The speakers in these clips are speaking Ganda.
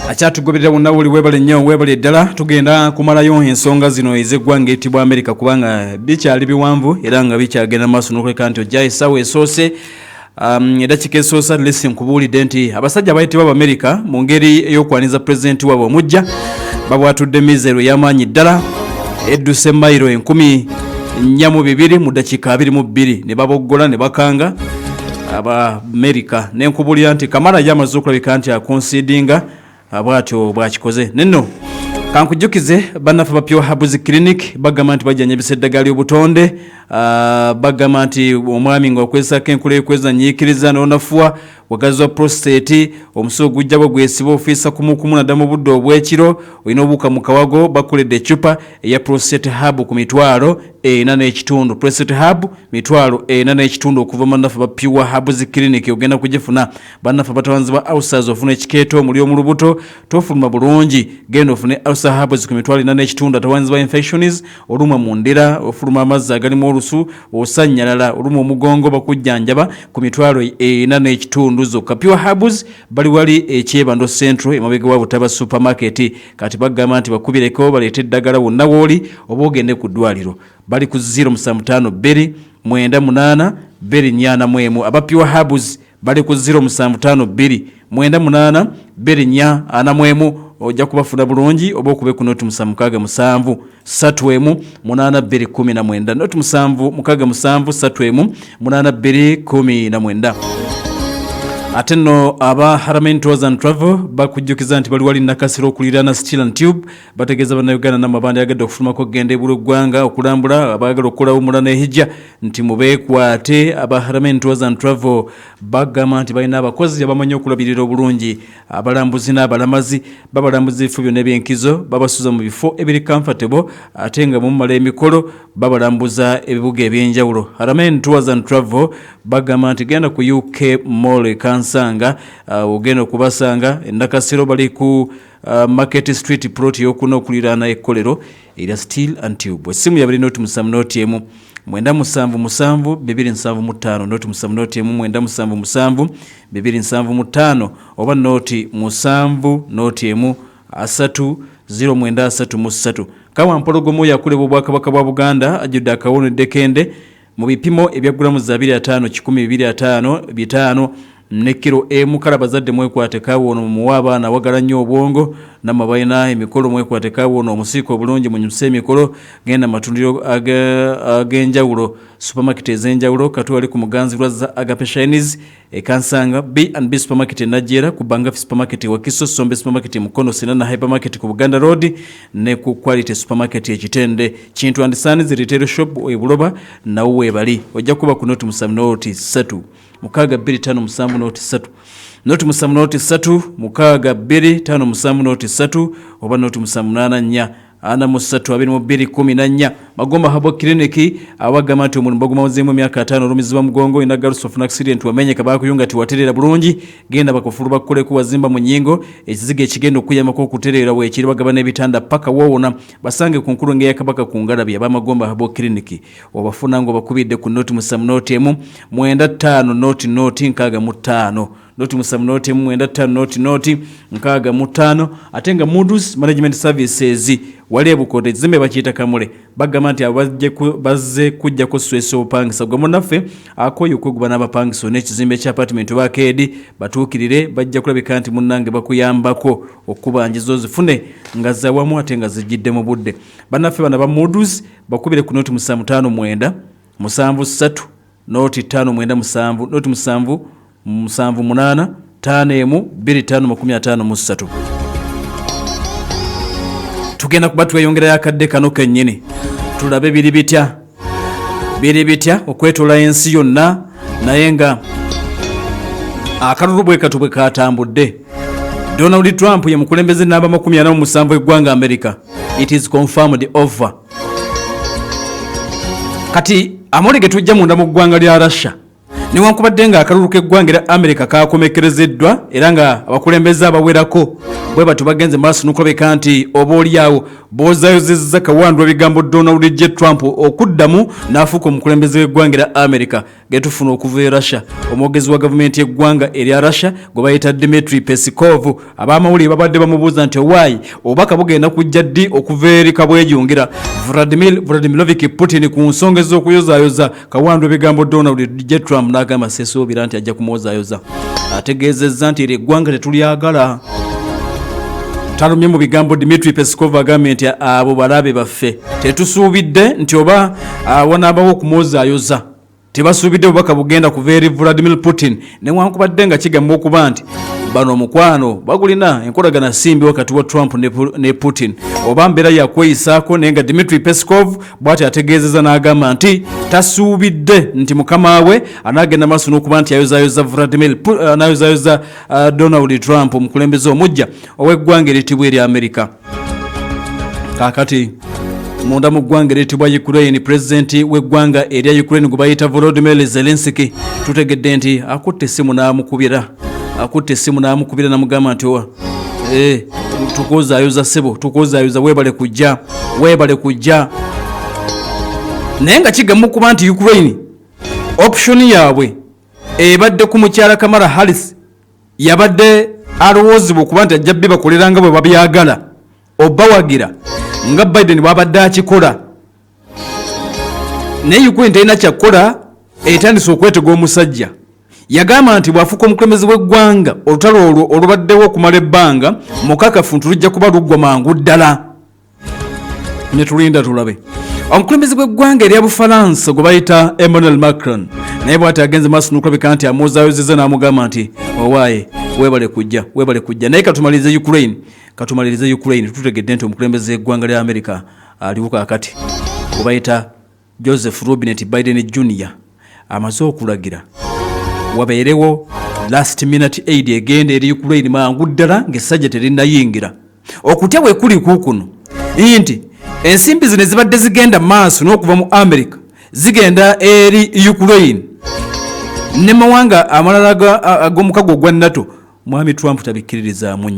Akyatugoberera wonna wuli webale nnyo webale ddala tugenda kumalayo ensonga zino ez'eggwanga etibwa Amerika kubanga bikyali biwanvu era nga bikyagenda maaso n'okuleka nti ojja essaawa esoose eddakiika esoosa lesi nkubuulidde nti abasajja abayitibwa Abamerika mu ngeri ey'okwaniza pulezidenti waabwe Omugya babwatudde mizero y'amaanyi ddala edduse mayiro 142 mu ddakiika 22 ne baboggola ne bakanga Abamerika n'enkubulira nti Kamala yamaze okulabika nti akonsidinga abwatyo bwakikoze nenno kankujjukize bannaffe ba Pure Herbs Clinic bagamba nti bajjanjabisa eddagala ly'obutonde bagamba nti omwami nga okwesako enkula ekwezanyiikiriza n'onafuwa wagazwa prostate omusulo gujja bwe gwesiba ofiisa kumukumu naddala mu budde obw'ekiro olina obuuka mu kawago bakuledde eccupa eya prostate herb ku mitwalo 4.5 prostate herb mitwalo 4.5 okuva bannaffe ba Pure Herbs Clinic ogenda kugifuna bannaffe batawanzi ba ulcers ofuna ekikeeto omuli omu lubuto tofuluma bulungi genda ofune ulcer herbs ku mitwalo 4.5 atawanzi ba infections olumwa mu ndira ofuluma amazzi agalimu olusu osanyalala olumwa omugongo bakujjanjaba ku mitwalo 4.5 zokka. Pure Herbs bali wali ekyebando Central emabega wa Butaba supermarket kati bagamba nti bakubireko baleete eddagala wonna wooli oba ogende ku ddwaliro bali ku 075 298 244 aba Pure Herbs bali ku 075 298 244 ojja kubafuna bulungi oba okube ku noti 767 31 8219 noti 767 31 8219 ate nno aba Haramain Tours and Travel bakujjukiza nti bali wali nakasiro okuliraana Steel and Tube bategeeza bannayuganda n'amabanda yagadde okufulumako okugenda ebula eggwanga okulambula abaagala okukolawo mula n'ehijja nti mubeekwate aba Haramain Tours and Travel bagamba nti balina abakozi abamanyi okulabirira obulungi abalambuzi n'abalamazi babalambuza ebifo byonna eby'enkizo babasuza mu bifo ebiri comfortable ate nga mumala emikolo babalambuza ebibuga eby'enjawulo. Haramain Tours and Travel bagamba nti genda ku UK Mall kansanga ogenda okubasanga endakasiro bali ku Market Street plot yokuna okuliraana ekkolero era Steel and Tube. Essimu yabali noti 7 noti emu 977 275 noti 7 noti emu 977 275 oba noti 7 noti emu 3 0933 kawa mpologomo yakuleba obwakabaka bwa Buganda ajudde akawonedde kende mu bipimo ebya gulamu za 25 125 5 ne kilo mukala bazadde mwekwate kawono mu abaana wagala nnyo obwongo n'amabayina emikolo mwekwate kawono omusiiko obulungi mu nyusa emikolo genda matundiro ag'enjawulo supermarket ez'enjawulo katwali ku muganzirwa za Agape Chinese ekansanga B&B supermarket najjera ku Banga supermarket wa Kiso Sombe supermarket Mukono Sinana hypermarket ku Buganda Road ne ku Quality supermarket ekitende Kintu and Sons retail shop ebuloba nawo webali ojja kuba ku noti 7 noti 3 mukaga 257 noti 3 noti 7 noti 3 mukaga 257 noti 3 oba noti 784 ana musatu 2214 Magomba Herbal Clinic abagamba nti omuntu bagumawuzemu myaka 5 olumizibwa mugongo ina girls of accident wamenye kabako yunga ati waterera bulungi genda bakufuru bakole ku wazimba mu nyingo ekizige ekigendo kuyama ko kuterera wekiri bagabana ebitanda paka wowona basange ku nkulu ngeya kabaka ku ngalabi aba Magomba Herbal Clinic obafuna ngo bakubidde ku noti 7 noti emu 95 noti nkaga mu 5 noti 7 noti emu 95 noti nkaga mu 5 atenga Moods Management Services wali ebukote zimbe bakiyita Kamule bagamba nti bazze kujja ko Sweso opangisa gwe munaffe akoyo kuguba n'abapangiso n'ekizimbe kya apartment bakedi batuukirire bajja kulabika nti munnange bakuyambako okubanjizo zifune nga zawamu ate nga zijjidde mu budde bannaffe bana ba Moods bakubire ku noti 759 73 noti 597 noti 7 78 5 2553 tugenda kuba tweyongera yakadde kano kennyini tulabe biri bitya okwetola ensi yonna naye nga akalulu bwe katubwe katambudde. Donald Trump ye mukulembeze namba 47 eggwanga America. It is confirmed over. Kati amole ge tujja munda mu ggwanga lya Russia newankubadde nga akalulu k'eggwanga erya America kakomekerezeddwa era nga abakulembeze abawerako bwe batyo bagenze maaso n'okulabika nti oboolyawo boozayozezza kawandwa ebigambo Donald J. Trump okuddamu n'afuuka omukulembeze w'eggwanga erya America getufuna okuva e Russia. Omwogezi wa gavumenti y'eggwanga erya Russia gwe bayita Dmitry Peskov ab'amawulire babadde bamubuuza nti owaayi obubaka bugenda kujja ddi okuva eri kabwejungira Vladimirovich Putin ku nsonga ez'okuyozaayoza kawandwa ebigambo Donald J. Trump n'agamba seesuubira nti ajja kumwozaayoza. Ategeezezza nti eggwanga tetulyagala. Talumye mu bigambo Dmitry Peskov agambye nti abo balabe baffe tetusuubidde nti oba wanaabawo okumwozaayoza. Tebasuubidde obubaka bugenda kuva eri Vladimir Putin newankubadde nga kigamba okuba nti bano omukwano bagulina enkolagana simbi wakati wa Trump ne Putin oba mbeera yakweyisaako naye nga Dmitry Peskov bw'ati ategeezeza n'agamba nti tasuubidde nti mukama we anaagenda maaso n'okuba nti ayozaayoza Donald Trump omukulembeze omujja ow'eggwanga eritibwa erya America. Kaakati munda mu ggwanga eritibwa Ukraine, pulezidenti w'eggwanga erya Ukraine gwe bayita Volodymyr Zelensky tutegedde nti akutte essimu n'amukubira n'amugamba nti tukozaayoza ssebo, tukozaayoza, weebale kujja. Naye nga kigamba okuba nti Ukraine option yaabwe ebadde ku mukyala Kamala Harris yabadde alowoozebwa okuba nti ajja bibakolera nga bwe babyagala obawagira nga Biden bw'abadde akikola. Naye Ukraine talina kyakukola, etandise okwetega omusajja. Yagamba nti bw'afuuka omukulembeze w'eggwanga olutalo olwo olubaddewo okumala ebbanga mukakafu nti lujja kuba luggwa mangu ddala. Ne tulinda tulabe. Omukulembeze w'eggwanga erya Bufalansa gwe bayita Emmanuel Macron naye bw'ati agenze maaso n'okulabika nti amwozaayozezza n'amugamba nti owaaye weebale kujja. Naye katumalirize Ukraine tutegedde nti omukulembeze w'eggwanga lya America aliwo kaakati gwe bayita Joseph Robinette Biden Jr. amaze okulagira wabeerewo last minute aid egenda eri Ukraine mangu ddala ng'essajja terinayingira. Okutya bwe kuli kuukuno nti ensimbi zino zibadde zigenda maaso n'okuva mu America zigenda eri Ukraine ne mawanga amalala ag'omukago ogwa NATO. Mwami Trump tabikkiririzaamu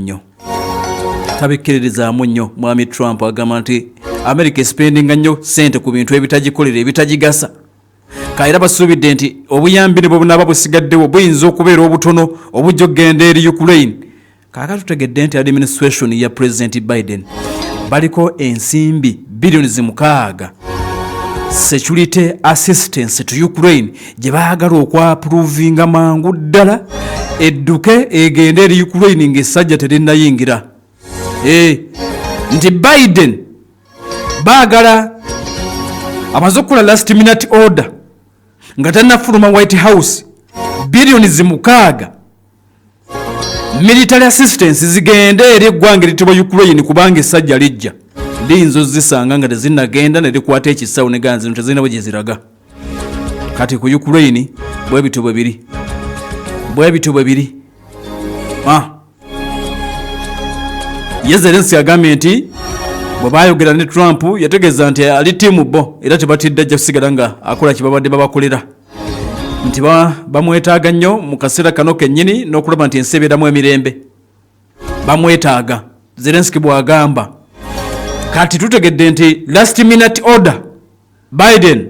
nnyo. Mwami Trump agamba nti America espendinga nnyo ssente ku bintu ebitagikolera ebitagigasa. Kaera basuubidde nti obuyambi ne bwe bunaaba busigaddewo buyinza okubeera obutono obujja okugenda eri Ukraine. Kaakati tutegedde nti administration ya President Biden baliko ensimbi billions 6 security assistance to Ukraine gye baagala okwapuruvinga mangu ddala edduke egende eri Ukraine ng'essajja terinayingira. Nti Biden baagala amaze okukola last minute order nga tannafuluma White House billions 6 military assistance zigende eri eggwanga eritibwa Ukraine kubanga essajja lijja. Linzo zisanga nga tezinnagenda ne likwata ekisawo ne ganzi zino tezirina bwe gye ziraga. Kati ku Ukraine bwe bitu bwebiri. Zelensky agambye nti bwe baayogera ne Trump yategeeza nti ali ttiimu bo era tebatidde ajja kusigala nga akola kye babadde babakolera. Nti bamwetaaga nnyo mu kaseera kano kennyini n'okulaba nti ensi ebeeramu emirembe. Bamwetaaga Zelensky bw'agamba. Kati tutegedde nti last minute order Biden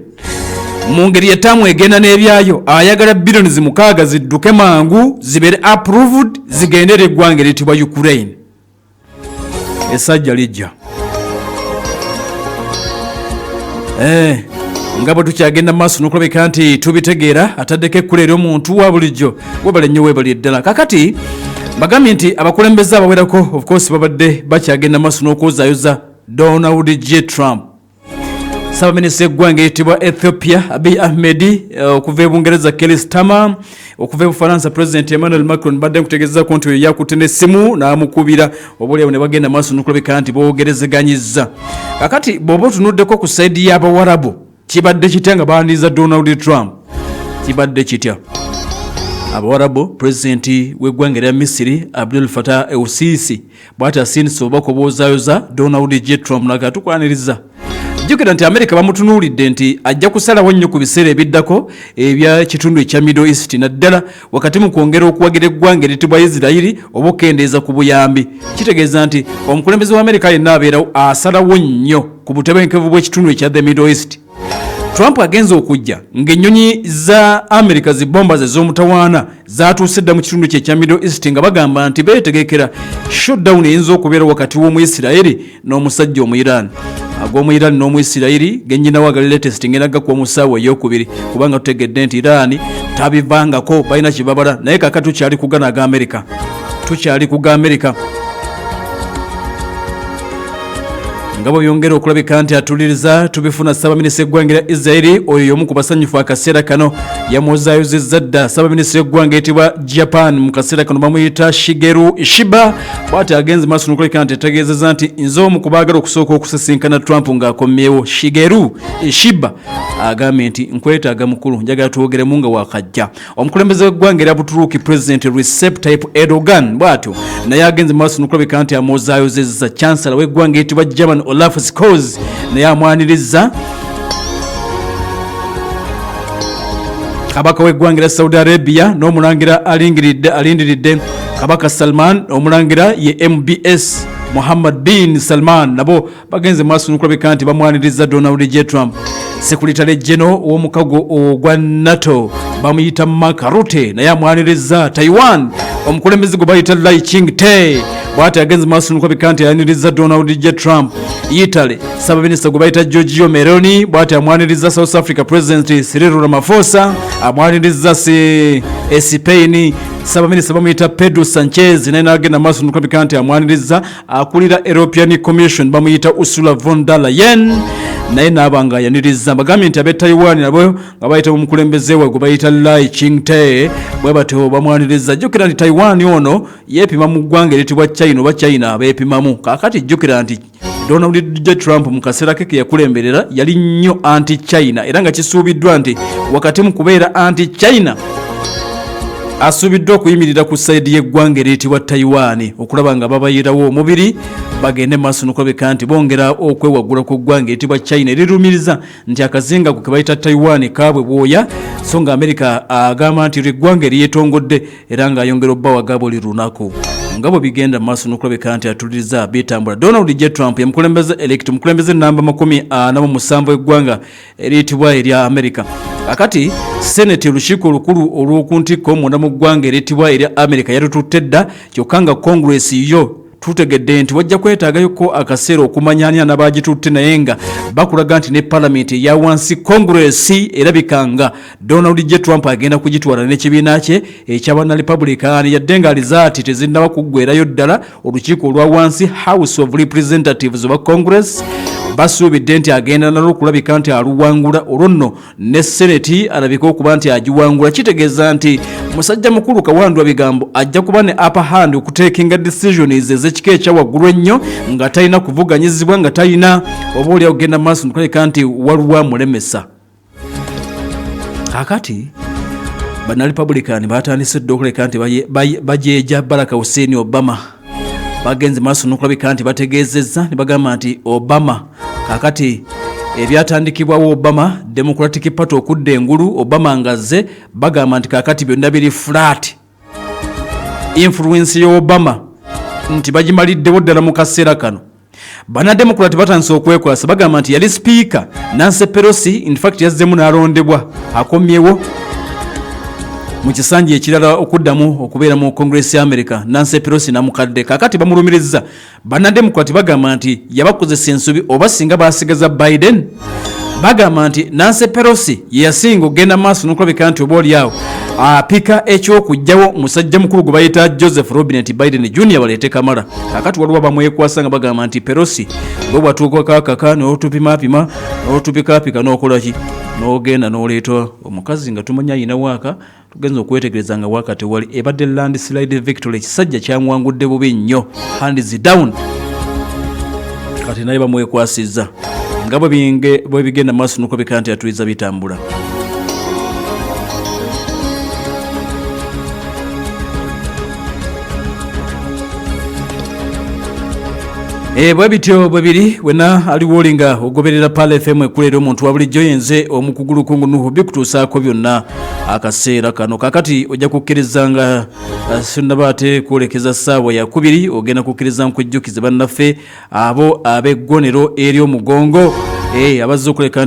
mu ngeri yetamu egenda n'ebyayo ayagala billions 6 zidduke mangu zibeere approved zigende eri eggwanga eritibwa Ukraine. Essajja lijja. Nga bwe tukyagenda maaso n'okulabika nti tubitegeera ataddeko ekkula eri omuntu wa bulijjo weebale nnyo weebale ddala. Kakati bagambye nti abakulembeze abawerako of course babadde bakyagenda maaso n'okwozaayoza Donald J. Trump. Ssaabaminisita eggwanga eyitibwa Ethiopia Abiy Ahmed, okuva e Bungereza Keir Starmer, okuva e Bufalansa President Emmanuel Macron badde nkutegeezako nti oyo yakutte n'essimu n'amukubira oboolyawo ne bagenda maaso n'okulabika nti boogerezeganyizza. Kakati bw'oba otunuddeko ku sayidi y'Abawarabu kibadde kitya nga baaniriza Donald Trump? Kibadde kitya? Abawarabu President w'eggwanga erya Misiri Abdel Fattah el-Sisi bw'ati asindise obubaka obwozaayoza Donald J. Trump naga tukwaniriza jjukira nti America bamutunuulidde nti ajja kusalawo nnyo ku biseera ebiddako ebya kitundu ekya Middle East naddala wakati mu kwongera okuwagira eggwanga eritibwa Isirairi oba okendeeza ku buyambi. Kitegeeza nti omukulembeze wa America yenna abeerawo asalawo nnyo ku butebenkevu bw'ekitundu ekya the Middle East. Trump agenza okujja ng'ennyonyi za America zibomba ze z'omutawaana zaatuuse dda mu kitundu kye kya Middle East nga bagamba nti beetegekera shutdown eyinza okubeera wakati w'Omuyisirayiri n'omusajja Omu-Iran. Ag'Omu-Iran n'Omuyisirayiri gennyinawo agali latest ngenda gakuwa mu ssaawa ey'okubiri kubanga tutegedde nti Iran tabivangako balina kye babala naye kakati tukyali kugana aga America. Tukyali kuga America. Ngabo byongera okulabika nti atuliriza tubifuna Ssaabaminisita eggwanga lya Israeli oyo y'omu ku basanyufu akaseera kano yamuzaayozezza dda Ssaabaminisita eggwanga etibwa Japan mu kaseera kano bamuyita Shigeru Ishiba bw'ati agenze maaso n'okulabika nti ategeezezza nti nze omu ku baagala okusooka okusisinkana Trump ng'akomyewo. Shigeru Ishiba agambye nti nkwetaaga mukulu njagala twogeremu nga wakajja. Omukulembeze w'eggwanga erya Buturuuki President Recep Tayyip Erdogan bw'atyo naye agenze maaso n'okulabika nti amuzaayozezza Chancellor w'eggwanga etibwa German Olaf Scholz naye amwaniriza kabaka w'eggwanga lya Saudi Arabia n'omulangira alindiridde kabaka Salman omulangira ye MBS Mohammed bin Salman nabo bagenze maaso n'okulabika nti bamwaniriza Donald J. Trump. Sekuritale General w'omukago ogwa NATO bamuyita Mark Rutte naye amwaniriza Taiwan omukulembeze gwe bayita Lai Ching-te bw'ati agenze maaso n'okulabika nti ayaniriza Donald J. Trump. Italy Ssaabaminisita gwe bayita Giorgio Meloni bw'ati amwaniriza South Africa President Cyril Ramaphosa amwaniriza Spain Ssaabaminisita bamuyita Pedro Sanchez naye n'agenda maaso n'okulabika nti amwaniriza akulira European Commission bamuyita Ursula von der Leyen naye n'abanga ayaniriza bagambye nti ab'e Taiwan nabo nga bayita omukulembeze we gwe bayita Lai Ching-te bwe batyo bamwaniriza. Jjukira nti Taiwan ono yeepima mu ggwanga eritibwa China oba China beepimamu. Kaakati jjukira nti Donald J. Trump mu kaseera ke yakulemberera yali nnyo anti-China era nga kisuubiddwa nti wakati mu kubeera anti-China asuubiddwa okuyimirira ku sayidi y'eggwanga eriyitibwa Taiwan okulaba nga babayirawo omubiri bagende maaso n'okulabika nti bongera okwewaggula ku ggwanga eriyitibwa China erirumiriza nti akazinga ke bayita Taiwan kaabwe bwoya so nga America agamba nti eggwanga eryetongodde era ng'ayongera obbawaga buli lunaku. Ngabo bigenda maaso n'okulabika nti atuliriza bitambula. Donald J. Trump yamukulembeze elect mukulembeze namba 47 eggwanga eriyitibwa erya America. Akati Senate olukiiko olukulu olw'okuntikko munda mu ggwanga eriyitibwa erya America yalitutte dda kyokka nga Congress yo tutegedde nti wajja kwetaagayoko akaseera okumanyanya n'abagitutte naye nga bakulaga nti ne Parliament ya wansi Congress erabikanga Donald J. Trump agenda kugitwala n'ekibiina kye eky'abanna Republican yadde nga alizaati tezinnaba kuggwerayo ddala olukiiko olwa wansi House of Representatives oba Congress basuubidde nti agenda nalwo okulabika nti aluwangula olwo nno ne Senate alabika okuba nti agiwangula. Kitegeeza nti musajja mukulu Kawandwa bigambo ajja kuba ne upper hand okuteekinga decisions ez'ekika ekya waggulu ennyo nga talina kuvuganyizibwa nga talina oba oli agenda maaso nokulabika nti waliwo amulemesa. Kakati bana Republican batandise dda okuleka nti bajeeja Barack Hussein Obama bagenze maaso n'okulabika nti bategeezezza ne bagamba nti Obama kakati ebyatandikibwawo Obama Democratic Party okudda engulu Obama ngazze bagamba nti kakati byonna biri flat. Influence ya Obama nti bagimaliddewo ddala mu kaseera kano. Bana Democrat batandise okwekwasa bagamba nti yali speaker Nancy Pelosi in fact yazzemu n'alondebwa akomyewo mu kisanja ekirala okuddamu okubeera mu Congress ya America. Nancy Pelosi namukadde kakati bamulumiriza. Bana Democrat bagamba nti yabakozesa ensobi oba singa basigaza Biden bagamba nti Nancy Pelosi yasinga ogenda maaso n'okulabika nti oba oliawo apika ekyokujjawo musajja mukulu gwe bayita Joseph Robinette Biden Jr. baleete kamala. Kakati waliwo bamwekwasa nga bagamba nti Pelosi bwe bwatuuka kakaka n'otupimapima n'otupikapika n'okolaki n'ogenda n'oleeta omukazi nga tumanya ayina waaka tugenza okwetegereza nga waaka tewali ebadde landslide victory ekisajja kyamwangudde bubi nnyo hands down kati naye bamwekwasizza nga bwe bigenda maaso n'okulabika nti atuliza bitambula. Bwebityo bwebiri wena aliwolinga ogoberera Pale FM ekulera omuntu wa bulijjo yenze OMUKUGU LUKUNGU NUHU bikutuusaako byonna akaseera kano. Kakati ojja kukkirizanga sinnabaate kwolekeza ssaawa ya 2 ogenda kukkiriza nkujjukize bannaffe abo ab'eggonero ery'omugongo abazze okuleka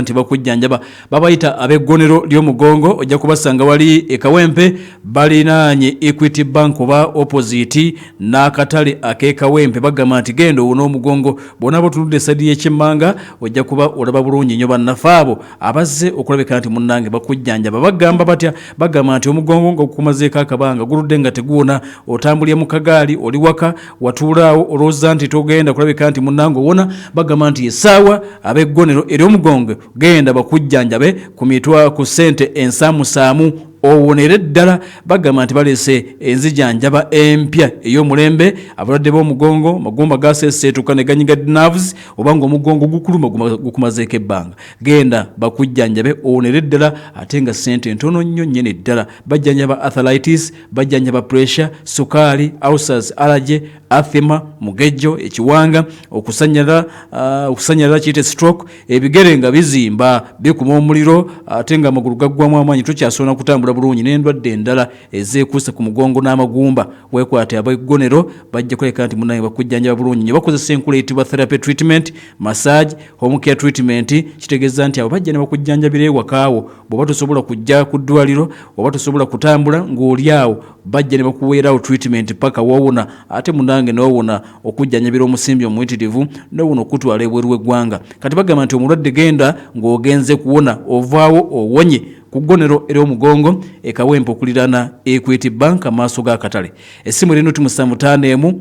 nti bakujjanjaba babayita ab'eggonero ly'omugongo. Ojja kubasanga wali ekawempe balinaanye Equity Bank oba opposite n'akatale ak'ekawempe. Bagamba nti genda owona omugongo bonna botunudde sadi y'ekyemmanga ojja kuba olaba bulungi nnyo bannaffe abo abazze okulabika nti munnange bakujjanjaba. Bagamba batya? Bagamba nti omugongo nga gukumazeeko akabanga guludde nga teguwona, otambulya mu kagaali, oli waka, watuulaawo olowooza nti togenda kulabika nti munnange owona. Bagamba nti essaawa ab'eggonero ery'omugongo genda bakujjanjabe ku mitwa ku ssente ensaamusaamu owonere ddala. Bagamba nti baleese enzijanjaba empya ey'omulembe. Abalwadde b'omugongo magumba gaseeseetuka ne ganyiga nerves oba ng'omugongo gukuluma gukumazeeko ebbanga, genda bakujjanjabe owonere ddala ate nga ssente ntono nnyo nnyene ddala. Bajjanjaba arthritis, bajjanjaba pressure, sukaali, ulcers, allergy, asthma, mugejjo, ekiwanga, okusanyalala kiyite stroke, ebigere nga bizimba bikuma omuliro ate nga amagulu gaggwamu amaanyi tokyasobola kutambula bulungi, n'endwadde endala ezeekuusa ku mugongo n'amagumba. Weekwate ab'eggonero bajja kuleka nti munnange bakujjanjaba bulungi nnyo. Bakozesa enkula eyitibwa therapy treatment, massage, home care treatment. Kitegeeza nti abo bajja ne bakujjanjabira ewakaawo. Bw'oba tosobola kujja ku ddwaliro oba tosobola kutambula ng'oli awo, bajja ne bakuweerawo treatment paka woowona. Ate munnange n'owona okujjanjabira omusimbi omuyitirivu, n'owona okutwala ebweru w'eggwanga. Kati bagamba nti omulwadde genda ng'ogenze kuwona, ovaawo owonye ku ggonero ery'omugongo ekawempe okuliraana Equity Bank amaaso g'akatale. Essimu lino 751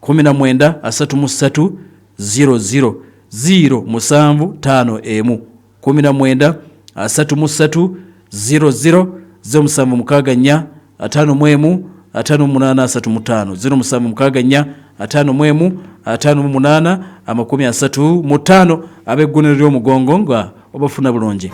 19 33 00 075 19 33 00 076 54 5835 076 54 5835 ab'eggonero ly'omugongo nga obafuna bulungi.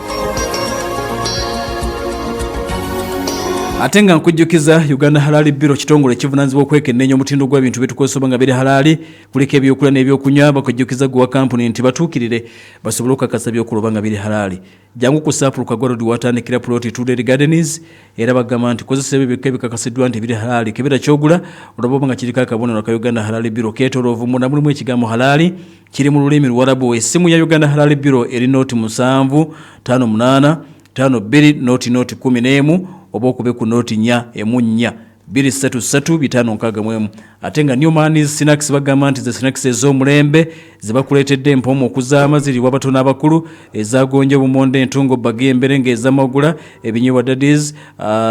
Ate nga nkujjukiza Uganda Halali Bureau kitongole kivunaanyizibwa okwekenneenya omutindo gw'ebintu byetukozesa nga biri halali kuliko ebyokulya n'ebyokunywa. Bakujjukiza gwa kampuni nti batuukirire basobole okukakasa byokulya nga biri halali. Jangu ku Sapuluka Road watandikira ploti Tuderi Gardens era bagamba nti kozesa ebyo ebikakasiddwa nti biri halali. Kebera kyogula olaba nga kiriko akabonero ka Uganda Halali Bureau keetoloovu munda mulimu ekigambo halali kiri mu lulimi Luwarabu. Essimu ya Uganda Halali Bureau eri noti 7 58 52 noti 11 oba okube ku noti 4 4 233 ate nga Newman's Snacks bagamba nti ze snacks ez'omulembe zibakuleetedde empomo okuzaama ziri wabatono abakulu ezagonje bumonde entungo bagi emberenge ez'amagula ebinyeebwa daddies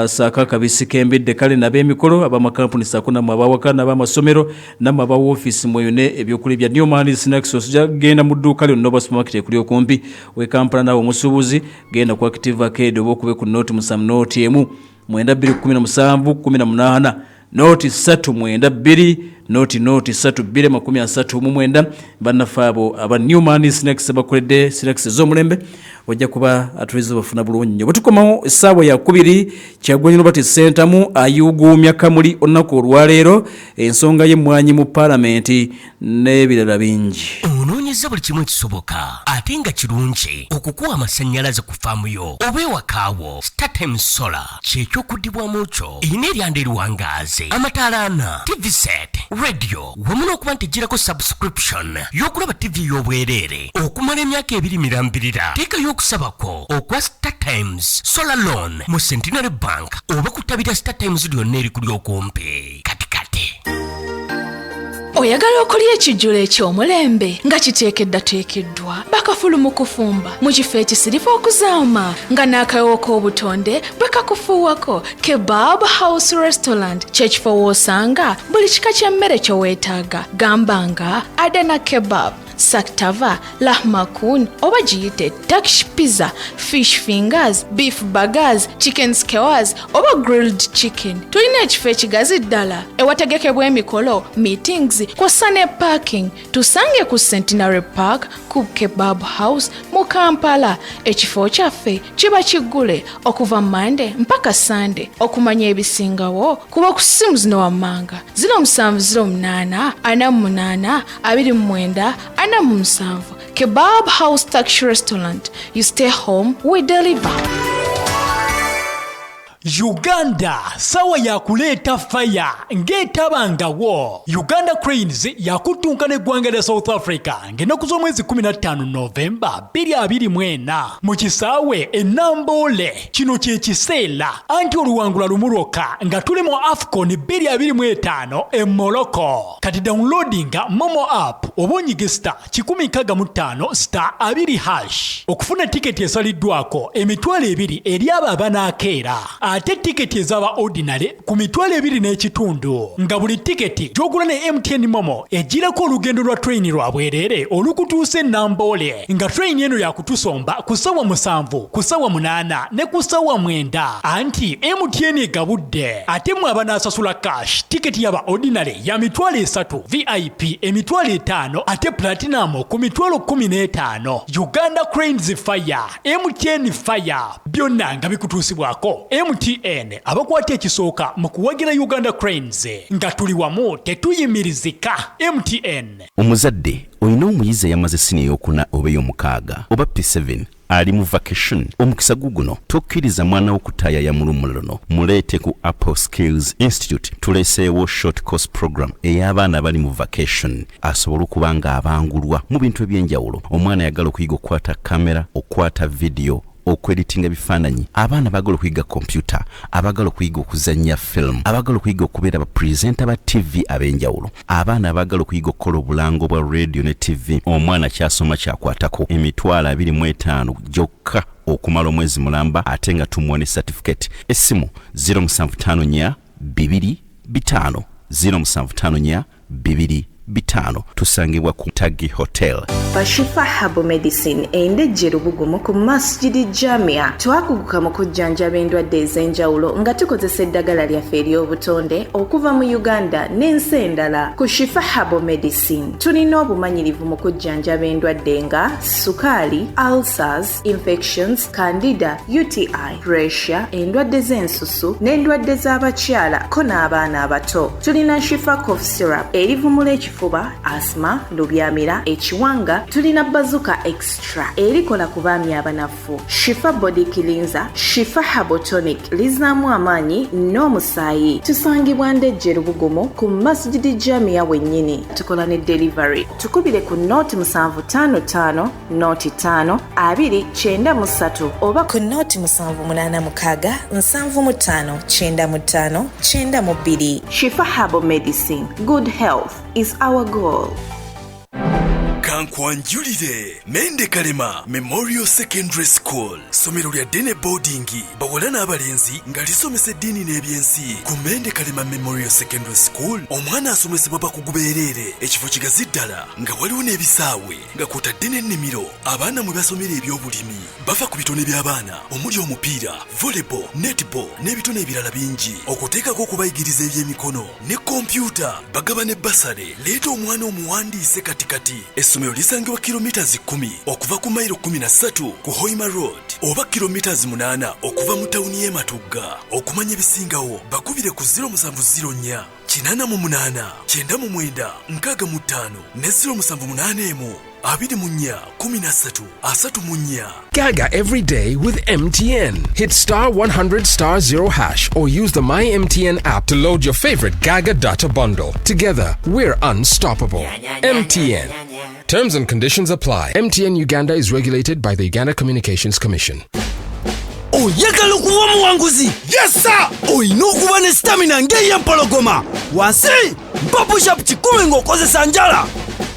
saaka kabisi kembidde kale n'ab'emikolo ab'amakampuni saako namwe abawaka n'ab'amasomero namwe ab'ofiisi mweyone ebyokulya bya Newman's Snacks. Osujja genda mu dduuka lyonna oba supermarket ekuli okumpi wekampala naawe omusuubuzi genda ku Active Arcade oba okube ku noti 7 noti 1 92 17 noti 3 noti 3 bannaffe abo aba Newman's Snacks bakoledde snacks ez'omulembe ojja kuba atuliza bafuna bulungi nnyo. Bwe tukomawo essaawa ya 2 Kyagulanyi Robert Ssentamu ayuguumya Kamuli olunaku olwaleero ensonga y'emmwanyi mu paalamenti n'ebirala bingi. Onoonyeza buli kimu ekisoboka ate nga kirungi okukuwa amasannyalaze ku faamu yo oba ewakaawo. StarTime Solar ky'ekyokuddibwamu kyo erina eryanda eriwangaaze, amataalaana, TV set, radio wamu n'okuba nti girako subscription y'okulaba TV y'obwereere okumala emyaka 2 mirambirira. Teekayo okusabako okwa StarTimes Solar Loan mu Centenary Bank oba kutabira StarTimes lyonna erikuli okumpi. Kati oyagala okolya ekijjulo eky'omulembe nga kiteekeddwa bakafulu mu kufumba mu kifo ekisirifu okuzaama nga n'akayowo k'obutonde bwe kakufuuwako. Kebab House Restaurant ky'ekifo w'osanga buli kika ky'emmere kye weetaaga. Gamba nga Adana Kebab, saktava, lahmakun, oba giyite Turkish pizza, fish fingers, beef burgers, chicken skewers, oba grilled chicken. Tulina ekifo ekigazi ddala ewategekebwa emikolo, meetings, kw'ossa ne parking. Tusange ku Centenary Park, ku Kebab House mu Kampala. Ekifo kyaffe kiba kiggule okuva Monday mpaka Sunday. Okumanya ebisingawo kuba ku ssimu zino wammanga 0708 48 29 47. Kebab House Turkish Restaurant. You stay home, we deliver. Uganda sawa ya kuleta fire ngetabangawo. Uganda Cranes yakutunka n'eggwanga lya South Africa ng'ennaku z'omwezi 15 Novemba 2024 mu kisaawe e Nambole. Kino kye kiseera anti oluwangula lumuroka nga tuli mu AFCON 2025 e Morocco. Kati downloadinga Momo app oba onyige *165 *2# okufuna tiketi esaliddwako emitwalo 2 eri abo abanaakeera. Ate tiketi ezaba ordinary ku mitwalo 2 n'ekitundu. Nga buli tiketi gy'ogula ne MTN Momo ejjirako olugendo lwa train lwa bwereere olukutuusa e Nambole. Nga train eno yakutusomba ku ssaawa 7, ku ssaawa 8 ne ku ssaawa 9. Anti MTN egabudde. Ate mwe abanaasasula cash tiketi yaba ordinary ya mitwalo 3, VIP emitwalo 5 ate platinum ku mitwalo 15. Uganda Cranes Fire, MTN Fire, byonna nga bikutuusibwako MTN abakwata ekisooka mu kuwagira Uganda Cranes nga tuli wamu tetuyimirizika. MTN. Omuzadde olina omuyizi eyamaze sini ey'okuna oba ey'omukaaga oba P7 ali mu vacation, omukisa guguno tokkiriza mwana wo kutaaya ya mulumulono. Muleete ku Apple Skills Institute tuleeseewo short course program ey'abaana bali mu vacation asobola okuba nga abangulwa mu bintu eby'enjawulo. Omwana yagala okuyiga okukwata kamera, okukwata video, okweditinga bifaananyi. Abaana bagala okuyiga computer, abagala okuyiga okuzannya film, abagala okuyiga okubeera ba presenter ba TV ab'enjawulo, abaana abagala okuyiga okukola obulango bwa radio ne TV. Omwana kyasoma kyakwatako emitwalo 25 gyokka okumala omwezi mulamba ate nga tumuwa ne certificate. Essimu 0754 225 0754 225. Tusangibwa ku Tagi Hotel. Bashifa Herbal Medicine endejje Lubugumu ku Masjid Jamia. Twakuguka mu kujjanjaba endwadde ez'enjawulo nga tukozesa eddagala lyaffe ery'obutonde okuva mu Uganda n'ensi endala. Ku Shifa Herbal Medicine tulina obumanyirivu mu kujjanjaba endwadde nga sukaali, ulcers, infections, candida, UTI, pressure, endwadde z'ensusu n'endwadde z'abakyala ko n'abaana abato. Tulina Shifa Cough Syrup erivumula ekifuba, asthma, lubyamira, ekiwanga. Tulina Bazuka Extra erikola ku baami abanafu. Shifa Body Cleanser, Shifa Herbal Tonic lizaamu amaanyi n'omusaayi. Tusangibwa ndejje Lubugumu ku Masjid Jamia wennyini. Tukola ne delivery. Tukubire ku Note 755 Note 5 293 oba ku Note 786 75 95 92. Shifa Herbal Medicine. Good health is our goal. Kankwanjulire Mende Kalema Memorial Secondary School somero lya dene boarding bawala n'abalenzi nga lisomesa eddiini n'ebyensi. Ku Mende Kalema Memorial Secondary School omwana asomesebwa bakugubeerere ekifo kigazi ddala nga waliwo n'ebisaawe nga kwotadde n'ennimiro abaana mwe basomera eby'obulimi. Bafa ku bitone by'abaana omuli omupiira, volleyball, netball n'ebitone ebirala bingi okuteekako okubayigiriza eby'emikono ne kompyuta. Bagaba ne basale. Leeta omwana omuwandiise katikati. Essomero lisangibwa kilometers 10 okuva ku mayiro 13 ku Hoima Road oba kilometers 8 okuva mu tawuni y'e Matugga. Okumanya ebisingawo bakubire ku 0704 88 99 65 ne 0781 Gaga every day with MTN. Hit *100*0# or use the My MTN app to load your favorite Gaga data bundle. Together, we're unstoppable. MTN. Terms and conditions apply. MTN Uganda is regulated by the Uganda Communications Commission. Oyagala okuba muwanguzi? Yes sir! Oyina okuba ne stamina ng'ey'empologoma. Wansi, mpa push-up 10 ng'okozesa njala.